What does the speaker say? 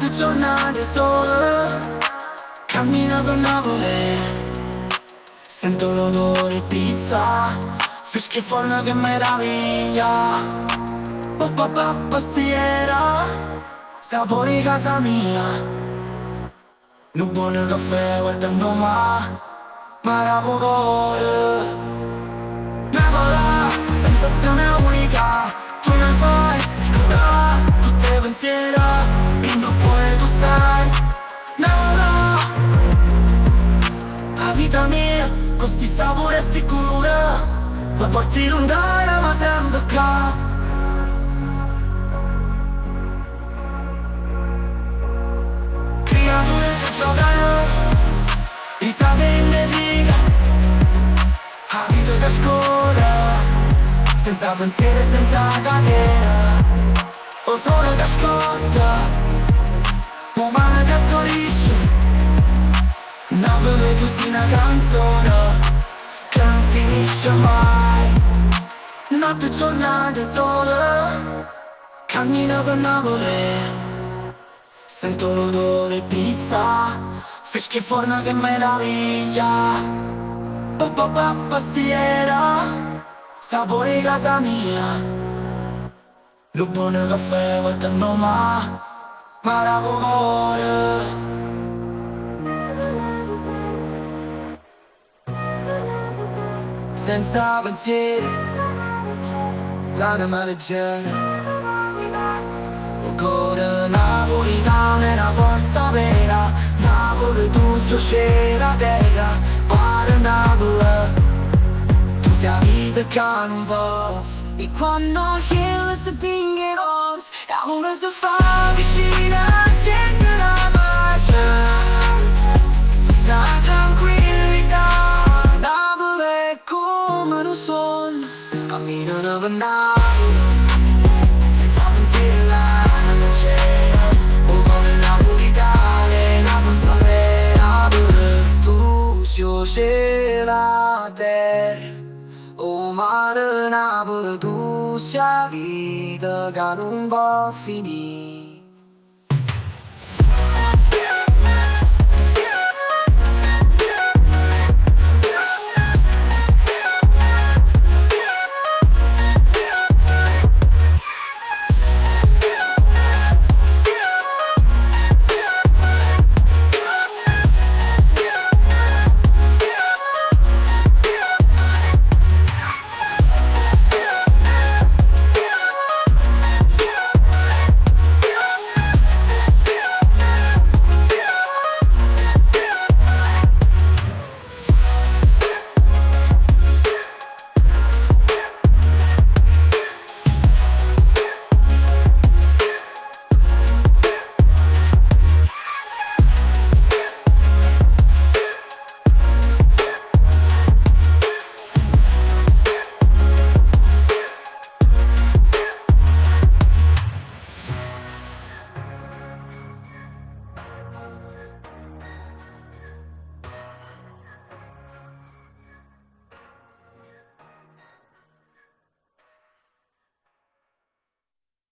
notte, giornate sole, cammino per Napoli, sento l'odore pizza, fischio e forno che meraviglia, papà pastiera, sapori casa mia, un buon caffè guardando Marabogore. Napoli, sensazione unica, tu ne fai scordare tutte pensiera, in gruppo e tu stai. Napoli, la vita mia, con sti sapori e sti colori, la porti lontana ma sempre qua. Creature che giocano, risate in nevica, la vita che scorre, senza pensieri e senza catena, o sole che scotta, o mano che attorisce. Napoli tu sei una canzone che non finisce mai. Notte, giornate, sole, cammino per Napoli, sento l'odore pizza, fischio e forno che meraviglia, papà pastiera, sapori casa mia, lo buon caffè guardando Marabogore. Senza pensieri, l'anima leggera, il cuore napolitano è una forza vera. Napoli tu sei la terra, pare Napoli, tu sei la vita che non va. E quando cielo si tingerò, l'amore si fa vicina, sente la pace, la tranquillità. Napoli è come un sogno, cammino per Napoli, senza pensieri l'anima c'era, un cuore napolitano, una forza vera. Tu sei la terra, o mare Napoli, tu sei la vita che non va a finire.